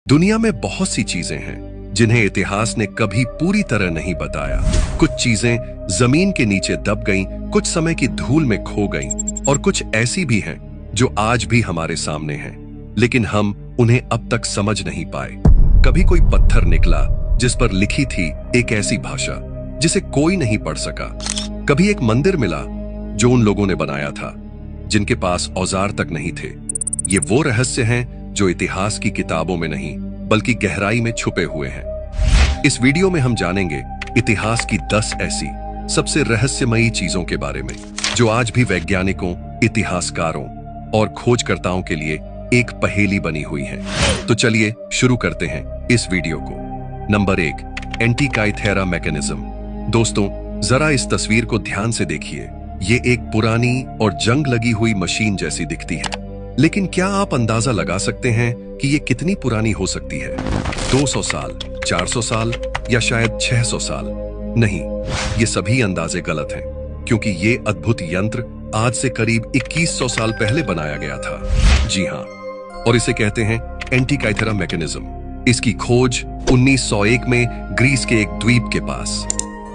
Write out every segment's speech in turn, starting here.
दुनिया में बहुत सी चीजें हैं जिन्हें इतिहास ने कभी पूरी तरह नहीं बताया। कुछ चीजें जमीन के नीचे दब गईं, कुछ समय की धूल में खो गईं, और कुछ ऐसी भी हैं जो आज भी हमारे सामने हैं, लेकिन हम उन्हें अब तक समझ नहीं पाए। कभी कोई पत्थर निकला जिस पर लिखी थी एक ऐसी भाषा जिसे कोई नहीं पढ़ सका। कभी एक मंदिर मिला जो उन लोगों ने बनाया था जिनके पास औजार तक नहीं थे। ये वो रहस्य हैं जो इतिहास की किताबों में नहीं बल्कि गहराई में छुपे हुए हैं। इस वीडियो में हम जानेंगे इतिहास की 10 ऐसी सबसे रहस्यमयी चीजों के बारे में जो आज भी वैज्ञानिकों, इतिहासकारों और खोजकर्ताओं के लिए एक पहेली बनी हुई है। तो चलिए शुरू करते हैं इस वीडियो को। Number 1, Antikythera mechanism. दोस्तों, जरा इस तस्वीर को ध्यान से देखिए। ये एक पुरानी और जंग लगी हुई मशीन जैसी दिखती है, लेकिन क्या आप अंदाजा लगा सकते हैं कि ये कितनी पुरानी हो सकती है? 200 साल, 400 साल या शायद 600 साल? नहीं, ये सभी अंदाजे गलत हैं, क्योंकि ये अद्भुत यंत्र आज से करीब 2100 साल पहले बनाया गया था। जी हाँ, और इसे कहते हैं एंटीकाइथेरा मैकेनिज्म। इसकी खोज 1901 में ग्रीस के एक द्वीप के पास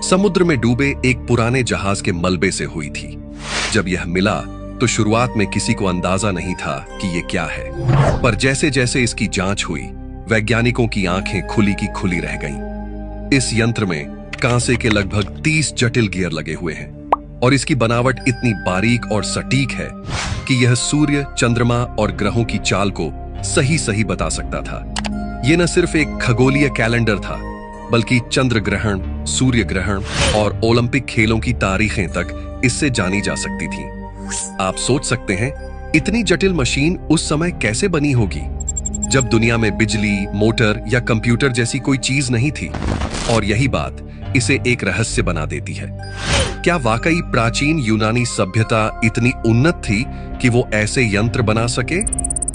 समुद्र में डूबे एक पुराने जहाज के मलबे से हुई थी। जब यह मिला तो शुरुआत में किसी को अंदाजा नहीं था कि ये क्या है, पर जैसे जैसे इसकी जांच हुई, वैज्ञानिकों की आंखें खुली की खुली रह गईं। इस यंत्र में कांसे के लगभग 30 जटिल गियर लगे हुए हैं, और इसकी बनावट इतनी बारीक और सटीक है कि यह सूर्य, चंद्रमा और ग्रहों की चाल को सही सही बता सकता था। यह न सिर्फ एक खगोलीय कैलेंडर था, बल्कि चंद्र ग्रहण, सूर्य ग्रहण और ओलंपिक खेलों की तारीखें तक इससे जानी जा सकती थी। आप सोच सकते हैं इतनी जटिल मशीन उस समय कैसे बनी होगी जब दुनिया में बिजली, मोटर या कंप्यूटर जैसी कोई चीज नहीं थी। और यही बात इसे एक रहस्य बना देती है। क्या वाकई प्राचीन यूनानी सभ्यता इतनी उन्नत थी कि वो ऐसे यंत्र बना सके,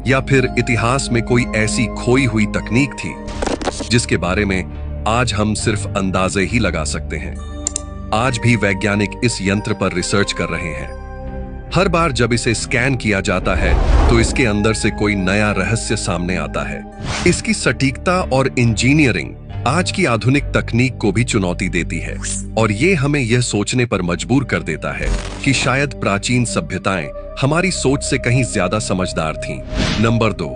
या फिर इतिहास में कोई ऐसी खोई हुई तकनीक थी जिसके बारे में आज हम सिर्फ अंदाजे ही लगा सकते हैं? आज भी वैज्ञानिक इस यंत्र पर रिसर्च कर रहे हैं। हर बार जब इसे स्कैन किया जाता है तो इसके अंदर से कोई नया रहस्य सामने आता है। इसकी सटीकता और इंजीनियरिंग आज की आधुनिक तकनीक को भी चुनौती देती है, और ये हमें यह सोचने पर मजबूर कर देता है कि शायद प्राचीन सभ्यताएं हमारी सोच से कहीं ज्यादा समझदार थीं। नंबर 2,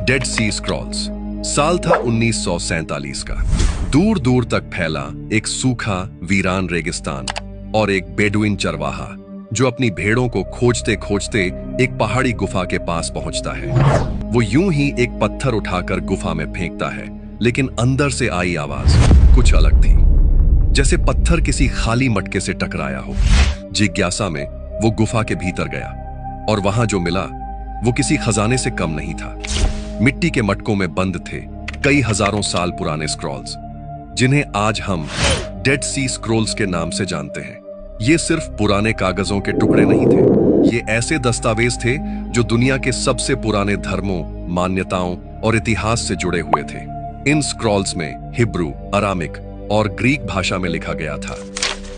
डेड सी स्क्रॉल्स। साल था 1947 का। दूर दूर तक फैला एक सूखा, वीरान रेगिस्तान और एक बेडुइन चरवाहा जो अपनी भेड़ों को खोजते खोजते एक पहाड़ी गुफा के पास पहुंचता है। वो यूं ही एक पत्थर उठाकर गुफा में फेंकता है, लेकिन अंदर से आई आवाज कुछ अलग थी, जैसे पत्थर किसी खाली मटके से टकराया हो। जिज्ञासा में वो गुफा के भीतर गया, और वहां जो मिला वो किसी खजाने से कम नहीं था। मिट्टी के मटकों में बंद थे कई हजारों साल पुराने स्क्रॉल्स, जिन्हें आज हम डेड सी स्क्रॉल्स के नाम से जानते हैं। ये सिर्फ पुराने कागजों के टुकड़े नहीं थे, ये ऐसे दस्तावेज थे जो दुनिया के सबसे पुराने धर्मों, मान्यताओं और इतिहास से जुड़े हुए थे। इन स्क्रॉल्स में हिब्रू, अरामिक और ग्रीक भाषा में लिखा गया था,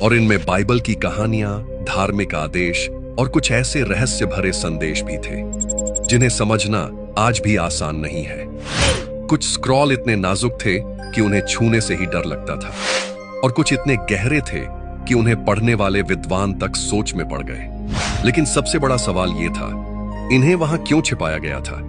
और इनमें बाइबल की कहानियां, धार्मिक आदेश और कुछ ऐसे रहस्य भरे संदेश भी थे जिन्हें समझना आज भी आसान नहीं है। कुछ स्क्रॉल इतने नाजुक थे कि उन्हें छूने से ही डर लगता था, और कुछ इतने गहरे थे कि उन्हें पढ़ने वाले विद्वान तक सोच में पड़ गए। लेकिन सबसे बड़ा सवाल ये था, इन्हें वहां क्यों छिपाया गया था?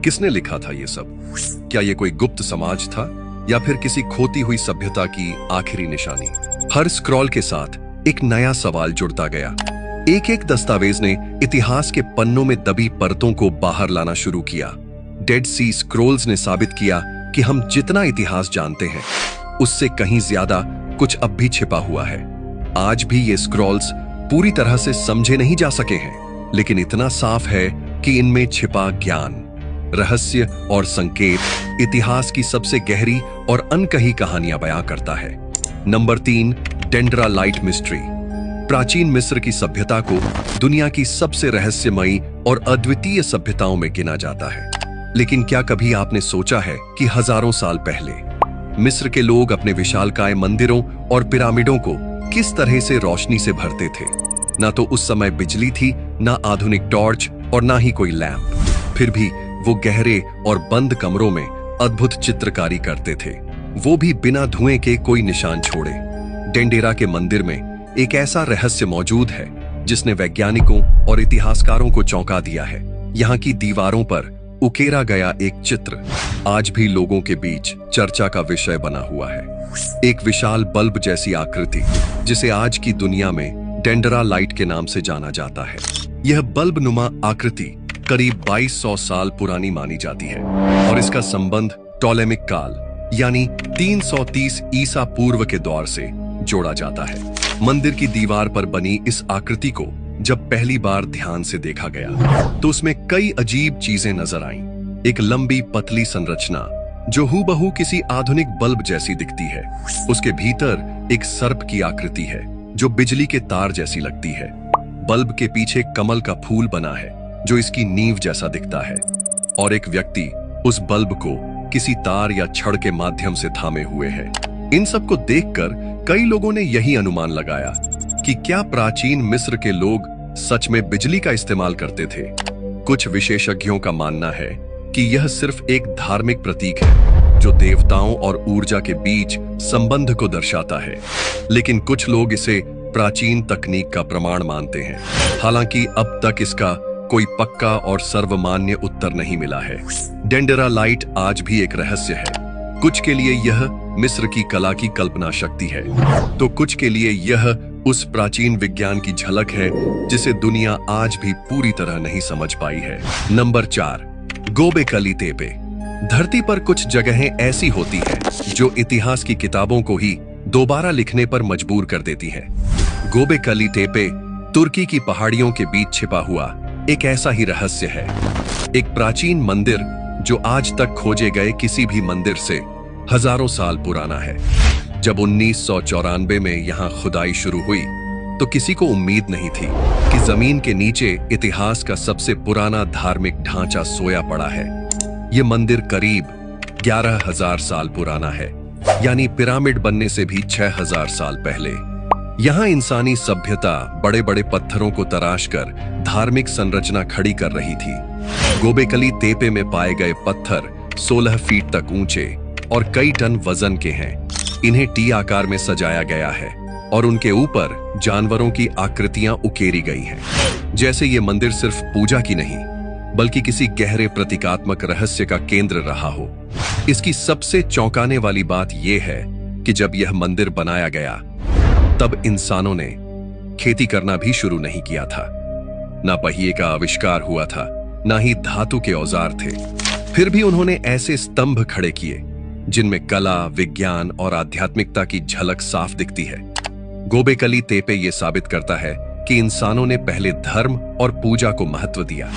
किसने लिखा था ये सब? क्या ये कोई गुप्त समाज था, या फिर किसी खोती हुई सभ्यता की आखिरी निशानी? हर स्क्रॉल के साथ एक नया सवाल जुड़ता गया। एक एक दस्तावेज ने इतिहास के पन्नों में दबी परतों को बाहर लाना शुरू किया। डेड सी स्क्रॉल्स ने साबित किया कि हम जितना इतिहास जानते हैं उससे कहीं ज्यादा कुछ अब भी छिपा हुआ है। आज भी ये स्क्रॉल्स पूरी तरह से समझे नहीं जा सके हैं, लेकिन इतना साफ है कि इनमें छिपा ज्ञान, रहस्य और संकेत इतिहास की सबसे गहरी और अनकही कहानियां बयां करता है। Number 3, Dendera light mystery. प्राचीन मिस्र की सभ्यता को दुनिया की सबसे रहस्यमयी और अद्वितीय सभ्यताओं में गिना जाता है। लेकिन क्या कभी आपने सोचा है कि हजारों साल पहले मिस्र के लोग अपने विशालकाय मंदिरों और पिरामिडों को किस तरह से रोशनी से भरते थे? ना तो उस समय बिजली थी, ना आधुनिक टॉर्च और ना ही कोई लैंप। फिर भी वो गहरे और बंद कमरों में अद्भुत चित्रकारी करते थे, वो भी बिना धुएं के कोई निशान छोड़े। डेंडेरा के मंदिर में एक ऐसा रहस्य मौजूद है जिसने वैज्ञानिकों और इतिहासकारों को चौंका दिया है। यहाँ की दीवारों पर उकेरा गया एक चित्र आज भी लोगों के बीच चर्चा का विषय बना हुआ है। एक विशाल बल्ब जैसी आकृति जिसे आज की दुनिया में डेंडेरा लाइट के नाम से जाना जाता है। यह बल्ब नुमा आकृति करीब 2200 साल पुरानी मानी जाती है और इसका संबंध टॉलेमिक काल यानी 330 ईसा पूर्व के दौर से जोड़ा जाता है। मंदिर की दीवार पर बनी इस आकृति को जब पहली बार ध्यान से देखा गया तो उसमें कई अजीब चीजें नजर आईं। एक लंबी पतली संरचना जो हूबहू किसी आधुनिक बल्ब जैसी दिखती है। उसके भीतर एक सर्प की आकृति है जो बिजली के तार जैसी लगती है। बल्ब के पीछे कमल का फूल बना है जो इसकी नींव जैसा दिखता है और एक व्यक्ति उस बल्ब को किसी तार या छड़ के माध्यम से थामे हुए है। इन सब को देखकर कई लोगों ने यही अनुमान लगाया कि क्या प्राचीन मिस्र के लोग सच में बिजली का इस्तेमाल करते थे। कुछ विशेषज्ञों का मानना है कि यह सिर्फ एक धार्मिक प्रतीक है जो देवताओं और ऊर्जा के बीच संबंध को दर्शाता है, लेकिन कुछ लोग इसे प्राचीन तकनीक का प्रमाण मानते हैं। हालांकि अब तक इसका कोई पक्का और सर्वमान्य उत्तर नहीं मिला है। डेंडेरा लाइट आज भी एक रहस्य है। कुछ के लिए यह मिस्र की कला की कल्पना शक्ति है, तो कुछ के लिए यह उस प्राचीन विज्ञान की झलक है जिसे दुनिया आज भी पूरी तरह नहीं समझ पाई है। Number 4, Gobekli तेपे। धरती पर कुछ जगहें ऐसी होती हैं जो इतिहास की किताबों को ही दोबारा लिखने पर मजबूर कर देती हैं। गोबेकली तेपे तुर्की की पहाड़ियों के बीच छिपा हुआ एक ऐसा ही रहस्य है। एक प्राचीन मंदिर जो आज तक खोजे गए किसी भी मंदिर से हजारों साल पुराना है। जब 1994 में यहाँ खुदाई शुरू हुई तो किसी को उम्मीद नहीं थी कि जमीन के नीचे इतिहास का सबसे पुराना धार्मिक ढांचा सोया पड़ा है। ये मंदिर करीब 11,000 साल पुराना है, यानी पिरामिड बनने से भी 6,000 साल पहले। यहाँ इंसानी सभ्यता बड़े बड़े पत्थरों को तराशकर धार्मिक संरचना खड़ी कर रही थी। गोबेकली तेपे में पाए गए पत्थर 16 फीट तक ऊंचे और कई टन वजन के हैं। इन्हें टी आकार में सजाया गया है और उनके ऊपर जानवरों की आकृतियां उकेरी गई हैं। जैसे ये मंदिर सिर्फ पूजा की नहीं बल्कि किसी गहरे प्रतीकात्मक रहस्य का केंद्र रहा हो। इसकी सबसे चौंकाने वाली बात यह है कि जब यह मंदिर बनाया गया तब इंसानों ने खेती करना भी शुरू नहीं किया था। ना पहिए का आविष्कार हुआ था, ना ही धातु के औजार थे। फिर भी उन्होंने ऐसे स्तंभ खड़े किए जिनमें कला, विज्ञान और आध्यात्मिकता की झलक साफ दिखती है। गोबेकली तेपे ये साबित करता है कि इंसानों ने पहले धर्म और पूजा को महत्व दिया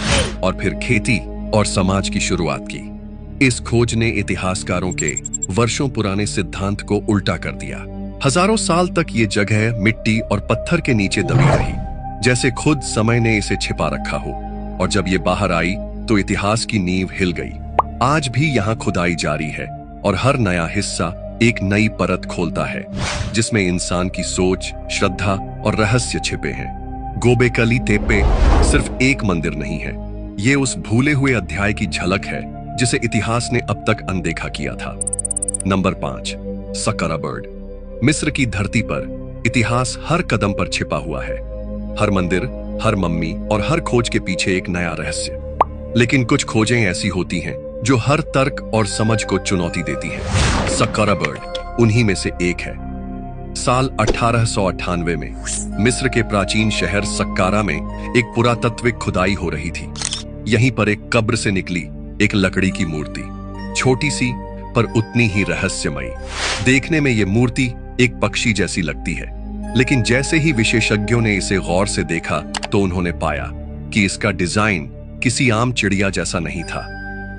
और फिर खेती और समाज की शुरुआत की। इस खोज ने इतिहासकारों के वर्षों पुराने सिद्धांत को उल्टा कर दिया। हजारों साल तक ये जगह मिट्टी और पत्थर के नीचे दबी रही, जैसे खुद समय ने इसे छिपा रखा हो, और जब ये बाहर आई तो इतिहास की नींव हिल गई। आज भी यहाँ खुदाई जारी है और हर नया हिस्सा एक नई परत खोलता है जिसमें इंसान की सोच, श्रद्धा और रहस्य छिपे हैं। गोबेकली तेपे सिर्फ एक मंदिर नहीं है, ये उस भूले हुए अध्याय की झलक है जिसे इतिहास ने अब तक अनदेखा किया था। Number 5, Saqqara bird. मिस्र की धरती पर इतिहास हर कदम पर छिपा हुआ है। हर मंदिर, हर मम्मी और हर खोज के पीछे एक नया रहस्य। लेकिन कुछ खोजें ऐसी होती हैं जो हर तर्क और समझ को चुनौती देती हैं। सक्कारा बर्ड उन्हीं में से एक है। साल 1898 में मिस्र के प्राचीन शहर सक्कारा में एक पुरातत्विक खुदाई हो रही थी। यहीं पर एक कब्र से निकली एक लकड़ी की मूर्ति, छोटी सी पर उतनी ही रहस्यमयी। देखने में यह मूर्ति एक पक्षी जैसी लगती है, लेकिन जैसे ही विशेषज्ञों ने इसे गौर से देखा तो उन्होंने पाया कि इसका डिजाइन किसी आम चिड़िया जैसा नहीं था।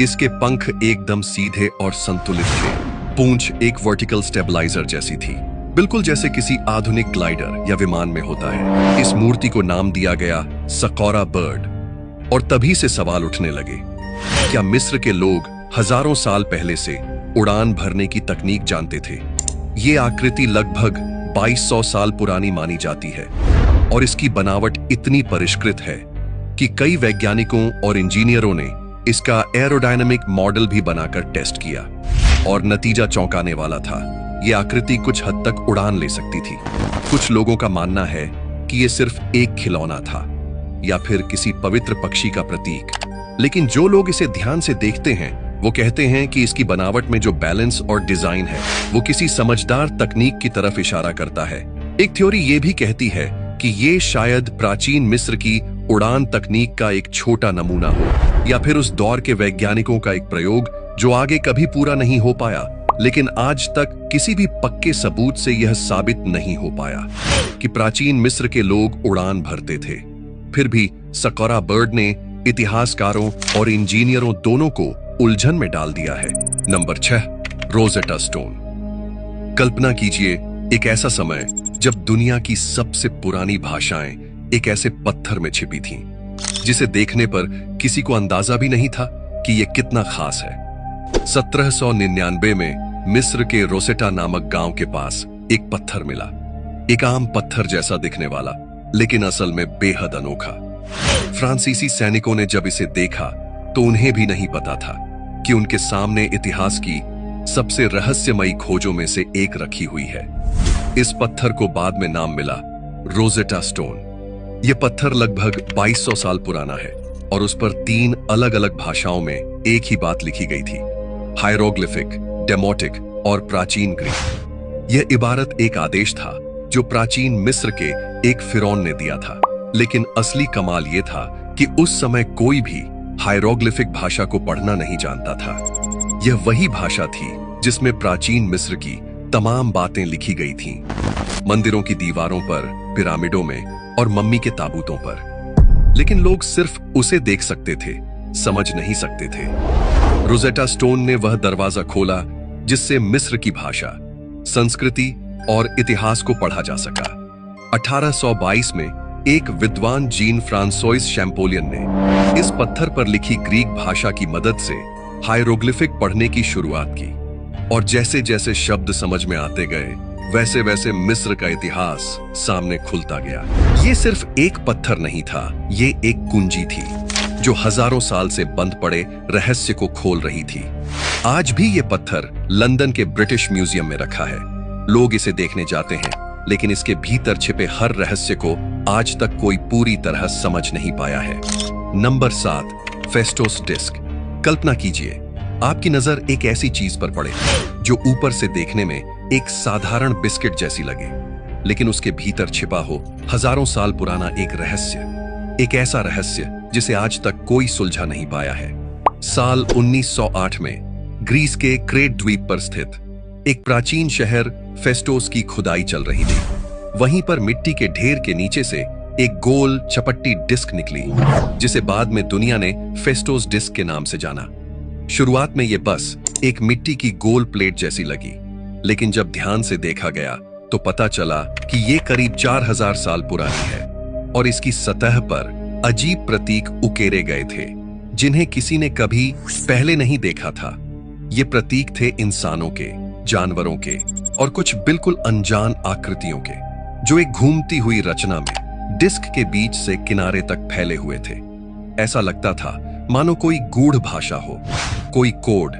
इसके पंख एकदम सीधे और संतुलित थे। पूंछ एक वर्टिकल स्टेबलाइजर जैसी थी, बिल्कुल जैसे किसी आधुनिक ग्लाइडर या विमान में होता है। इस मूर्ति को नाम दिया गया सक्कारा बर्ड। और तभी से सवाल उठने लगे, क्या मिस्र के लोग हजारों साल पहले से उड़ान भरने की तकनीक जानते थे? ये आकृति लगभग 2200 साल पुरानी मानी जाती है और इसकी बनावट इतनी परिष्कृत है कि कई वैज्ञानिकों और इंजीनियरों ने इसका एरोडायनामिक मॉडल भी बनाकर टेस्ट किया। और नतीजा चौंकाने वाला था। ये आकृति कुछ हद तक उड़ान ले सकती थी। कुछ लोगों का मानना है कि ये सिर्फ एक खिलौना था या फिर किसी पवित्र पक्षी का प्रतीक। लेकिन जो लोग इसे ध्यान से देखते हैं वो कहते हैं कि इसकी बनावट में जो बैलेंस और डिजाइन है वो किसी समझदार तकनीक की तरफ इशारा करता है। एक थ्योरी ये भी कहती है कि ये शायद प्राचीन मिस्र की उड़ान तकनीक का एक छोटा नमूना हो या फिर उस दौर के वैज्ञानिकों का एक प्रयोग जो आगे कभी पूरा नहीं हो पाया, लेकिन आज तक किसी भी पक्के सबूत से यह साबित नहीं हो पाया कि प्राचीन मिस्र के लोग उड़ान भरते थे। फिर भी सकौरा बर्ड ने इतिहासकारों और इंजीनियरों दोनों को उलझन में डाल दिया है। Number 6, Rosetta stone. कल्पना कीजिए एक ऐसा समय जब दुनिया की सबसे पुरानी भाषाएं एक ऐसे पत्थर में छिपी थीं, जिसे देखने पर किसी को अंदाजा भी नहीं था कि यह कितना खास है। 1799 में मिस्र के रोसेटा नामक गांव के पास एक पत्थर मिला। एक आम पत्थर जैसा दिखने वाला, लेकिन असल में बेहद अनोखा। फ्रांसीसी सैनिकों ने जब इसे देखा तो उन्हें भी नहीं पता था कि उनके सामने इतिहास की सबसे रहस्यमयी खोजों में से एक रखी हुई है। इस पत्थर को बाद में नाम मिला रोजेटा स्टोन। यह पत्थर लगभग 2200 साल पुराना है और उस पर 3 अलग अलग भाषाओं में एक ही बात लिखी गई थी, हायरोग्लिफिक, डेमोटिक और प्राचीन ग्रीक। यह इबारत एक आदेश था जो प्राचीन मिस्र के एक फिरौन ने दिया था। लेकिन असली कमाल यह था कि उस समय कोई भी हायरोग्लिफिक भाषा को पढ़ना नहीं जानता था। यह वही भाषा थी जिसमें प्राचीन मिस्र की तमाम बातें लिखी गई थीं, मंदिरों की दीवारों पर, पिरामिडों में और मम्मी के ताबूतों पर। लेकिन लोग सिर्फ उसे देख सकते थे, समझ नहीं सकते थे। रोजेटा स्टोन ने वह दरवाजा खोला जिससे मिस्र की भाषा, संस्कृति और इतिहास को पढ़ा जा सका। 1822 में एक विद्वान जीन फ्रांसोइस शैम्पोलियन ने इस पत्थर पर लिखी ग्रीक भाषा की मदद से हायरोग्लिफिक पढ़ने की शुरुआत की, और जैसे जैसे शब्द समझ में आते गए वैसे वैसे मिस्र का इतिहास सामने खुलता गया। ये सिर्फ एक पत्थर नहीं था, ये एक कुंजी थी जो हजारों साल से बंद पड़े रहस्य को खोल रही थी। आज भी ये पत्थर लंदन के ब्रिटिश म्यूजियम में रखा है। लोग इसे देखने जाते हैं, लेकिन इसके भीतर छिपे हर रहस्य को आज तक कोई पूरी तरह समझ नहीं पाया है। Number 7, फेस्टोस disc. कल्पना कीजिए आपकी नजर एक ऐसी चीज पर पड़े जो ऊपर से देखने में एक साधारण बिस्किट जैसी लगे, लेकिन उसके भीतर छिपा हो हजारों साल पुराना एक रहस्य। एक ऐसा रहस्य जिसे आज तक कोई सुलझा नहीं पाया है। साल 1908 में ग्रीस के क्रेट द्वीप पर स्थित एक प्राचीन शहर फेस्टोस की खुदाई चल रही थी। वहीं पर मिट्टी के ढेर के नीचे से एक गोल चपट्टी डिस्क निकली, जिसे बाद में दुनिया ने फेस्टोस डिस्क के नाम से जाना। शुरुआत में यह बस एक मिट्टी की गोल प्लेट जैसी लगी, लेकिन जब ध्यान से देखा गया तो पता चला कि यह करीब 4000 साल पुरानी है और इसकी सतह पर अजीब प्रतीक उकेरे गए थे जिन्हें किसी ने कभी पहले नहीं देखा था। ये प्रतीक थे इंसानों के, जानवरों के और कुछ बिल्कुल अनजान आकृतियों के, जो एक घूमती हुई रचना में डिस्क के बीच से किनारे तक फैले हुए थे। ऐसा लगता था मानो कोई गूढ़ भाषा हो, कोई कोड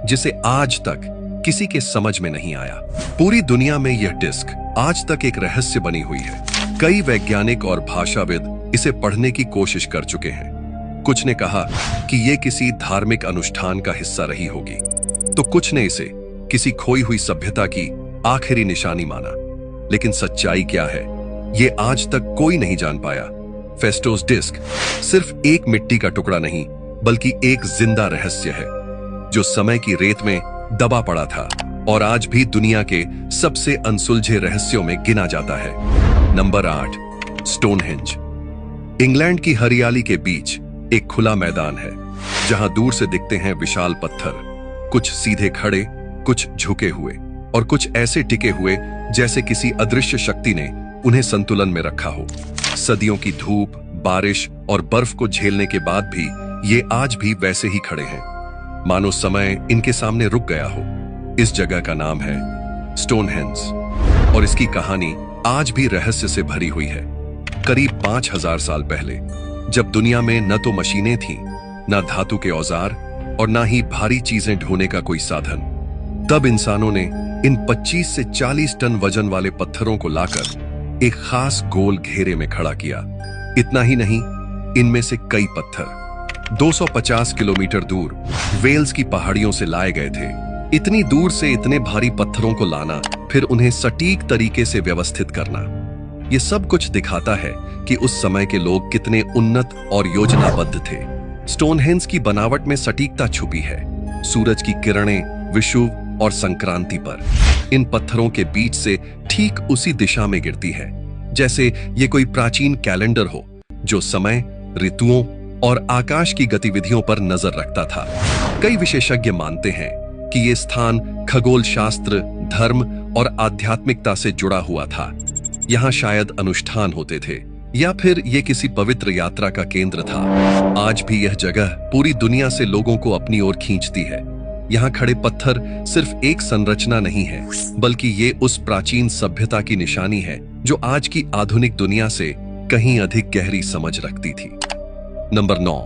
जिसे आज तक किसी के समझ में नहीं आया। पूरी दुनिया में यह डिस्क आज तक एक रहस्य बनी हुई है। कई वैज्ञानिक और भाषाविद इसे पढ़ने की कोशिश कर चुके हैं। कुछ ने कहा कि यह किसी धार्मिक अनुष्ठान का हिस्सा रही होगी, तो कुछ ने इसे किसी खोई हुई सभ्यता की आखिरी निशानी माना। लेकिन सच्चाई क्या है, ये आज तक कोई नहीं जान पाया। फेस्टोस डिस्क सिर्फ एक मिट्टी का टुकड़ा नहीं, बल्कि एक जिंदा रहस्य है जो समय की रेत में दबा पड़ा था और आज भी दुनिया के सबसे अनसुलझे रहस्यों में गिना जाता है। Number 8, Stonehenge. इंग्लैंड की हरियाली के बीच एक खुला मैदान है जहां दूर से दिखते हैं विशाल पत्थर, कुछ सीधे खड़े, कुछ झुके हुए और कुछ ऐसे टिके हुए जैसे किसी अदृश्य शक्ति ने उन्हें संतुलन में रखा हो। सदियों की धूप, बारिश और बर्फ को झेलने के बाद भी ये आज भी वैसे ही खड़े हैं, मानो समय इनके सामने रुक गया हो। इस जगह का नाम है स्टोनहेंज और इसकी कहानी आज भी रहस्य से भरी हुई है। करीब 5000 साल पहले, जब दुनिया में न तो मशीनें थीं, न धातु के औजार और न ही भारी चीजें ढोने का कोई साधन, तब इंसानों ने इन 25 से 40 टन वजन वाले पत्थरों को लाकर एक खास गोल घेरे में खड़ा किया। इतना ही नहीं, इनमें से कई पत्थर 250 किलोमीटर दूर वेल्स की पहाड़ियों से लाए गए थे। इतनी दूर से इतने भारी पत्थरों को लाना, फिर उन्हें सटीक तरीके से व्यवस्थित करना, ये सब कुछ दिखाता है कि उस समय के लोग कितने उन्नत और योजनाबद्ध थे। स्टोनहेंज की बनावट में सटीकता छुपी है। सूरज की किरणें विषुव और संक्रांति पर इन पत्थरों के बीच से ठीक उसी दिशा में गिरती है, जैसे ये कोई प्राचीन कैलेंडर हो जो समय, ऋतुओं और आकाश की गतिविधियों पर नजर रखता था। कई विशेषज्ञ मानते हैं कि ये स्थान खगोल शास्त्र, धर्म और आध्यात्मिकता से जुड़ा हुआ था। यहाँ शायद अनुष्ठान होते थे या फिर ये किसी पवित्र यात्रा का केंद्र था। आज भी यह जगह पूरी दुनिया से लोगों को अपनी ओर खींचती है। यहाँ खड़े पत्थर सिर्फ एक संरचना नहीं है, बल्कि ये उस प्राचीन सभ्यता की निशानी है जो आज की आधुनिक दुनिया से कहीं अधिक गहरी समझ रखती थी। Number 9,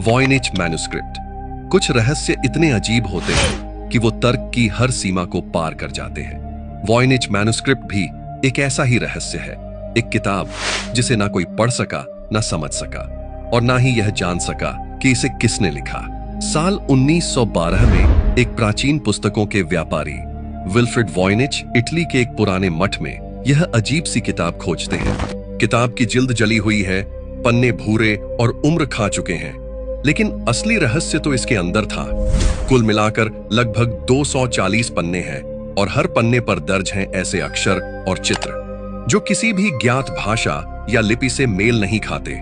Voynich manuscript. कुछ रहस्य इतने अजीब होते हैं कि वो तर्क की हर सीमा को पार कर जाते हैं। वॉयनिच मैन्युस्क्रिप्ट भी एक ऐसा ही रहस्य है, एक किताब जिसे ना कोई पढ़ सका, ना समझ सका और ना ही यह जान सका कि इसे किसने लिखा। साल 1912 में एक प्राचीन पुस्तकों के व्यापारी विल्फ्रेड वॉयनिच इटली के एक पुराने मठ में यह अजीब सी किताब खोजते हैं। किताब की जिल्द जली हुई है, पन्ने भूरे और उम्र खा चुके हैं, लेकिन असली रहस्य तो इसके अंदर था। कुल मिलाकर लगभग 240 पन्ने हैं और हर पन्ने पर दर्ज हैं ऐसे अक्षर और चित्र जो किसी भी ज्ञात भाषा या लिपि से मेल नहीं खाते।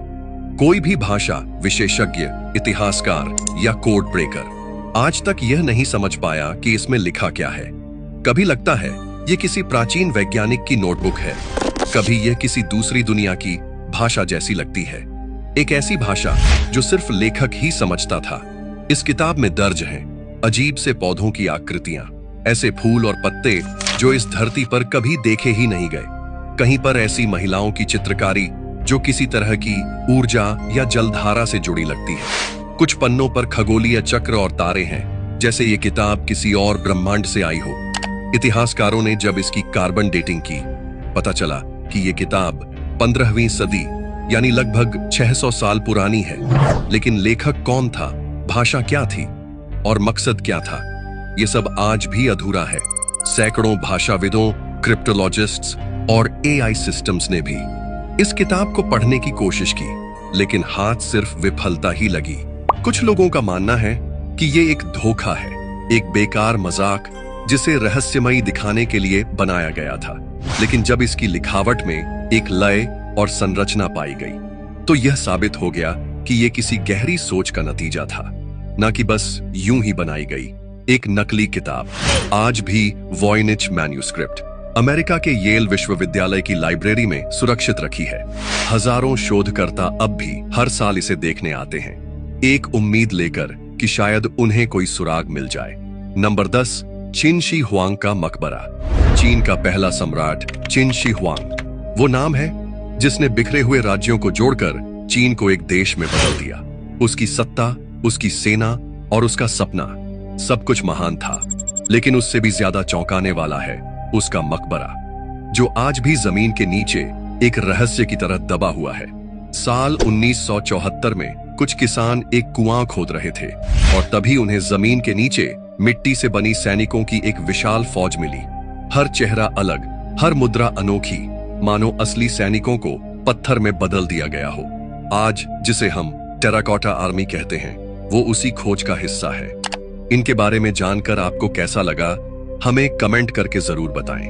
कोई भी भाषा विशेषज्ञ, इतिहासकार या कोड ब्रेकर आज तक यह नहीं समझ पाया कि इसमें लिखा क्या है। कभी लगता है यह किसी प्राचीन वैज्ञानिक की नोटबुक है, कभी यह किसी दूसरी दुनिया की भाषा जैसी लगती है, एक ऐसी भाषा जो सिर्फ लेखक ही समझता था। इस किताब में दर्ज हैं अजीब से पौधों की आकृतियां, ऐसे फूल और पत्ते जो इस धरती पर कभी देखे ही नहीं गए। कहीं पर ऐसी महिलाओं की चित्रकारी जो किसी तरह की ऊर्जा या जलधारा से जुड़ी लगती है। कुछ पन्नों पर खगोलीय चक्र और तारे हैं, जैसे ये किताब किसी और ब्रह्मांड से आई हो। इतिहासकारों ने जब इसकी कार्बन डेटिंग की, पता चला कि ये किताब 15वीं सदी यानी लगभग 600 साल पुरानी है। लेकिन लेखक कौन था, भाषा क्या थी और मकसद क्या था, ये सब आज भी अधूरा है। सैकड़ों भाषाविदों, क्रिप्टोलॉजिस्ट्स और एआई सिस्टम्स ने भी इस किताब को पढ़ने की कोशिश की, लेकिन हाथ सिर्फ विफलता ही लगी। कुछ लोगों का मानना है कि ये एक धोखा है, एक बेकार मजाक जिसे रहस्यमयी दिखाने के लिए बनाया गया था। लेकिन जब इसकी लिखावट में एक लय और संरचना पाई गई तो यह साबित हो गया कि यह किसी गहरी सोच का नतीजा था, न कि बस यूं ही बनाई गई एक नकली किताब। आज भी वॉयनिच मैन्युस्क्रिप्ट अमेरिका के येल विश्वविद्यालय की लाइब्रेरी में सुरक्षित रखी है। हजारों शोधकर्ता अब भी हर साल इसे देखने आते हैं, एक उम्मीद लेकर कि शायद उन्हें कोई सुराग मिल जाए। नंबर 10, चिन शी हुआंग का मकबरा। चीन का पहला सम्राट चिन शी हुआंग वो नाम है जिसने बिखरे हुए राज्यों को जोड़कर चीन को एक देश में बदल दिया। उसकी सत्ता, उसकी सेना और उसका सपना सब कुछ महान था, लेकिन उससे भी ज्यादा चौंकाने वाला है उसका मकबरा, जो आज भी जमीन के नीचे एक रहस्य की तरह दबा हुआ है। साल 1974 में कुछ किसान एक कुआं खोद रहे थे और तभी उन्हें जमीन के नीचे मिट्टी से बनी सैनिकों की एक विशाल फौज मिली। हर चेहरा अलग, हर मुद्रा अनोखी, मानो असली सैनिकों को पत्थर में बदल दिया गया हो। आज जिसे हम टेराकोटा आर्मी कहते हैं, वो उसी खोज का हिस्सा है। इनके बारे में जानकर आपको कैसा लगा, हमें कमेंट करके जरूर बताएं।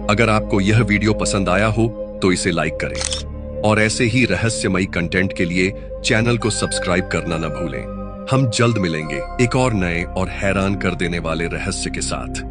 अगर आपको यह वीडियो पसंद आया हो तो इसे लाइक करें और ऐसे ही रहस्यमयी कंटेंट के लिए चैनल को सब्सक्राइब करना न भूलें। हम जल्द मिलेंगे एक और नए और हैरान कर देने वाले रहस्य के साथ।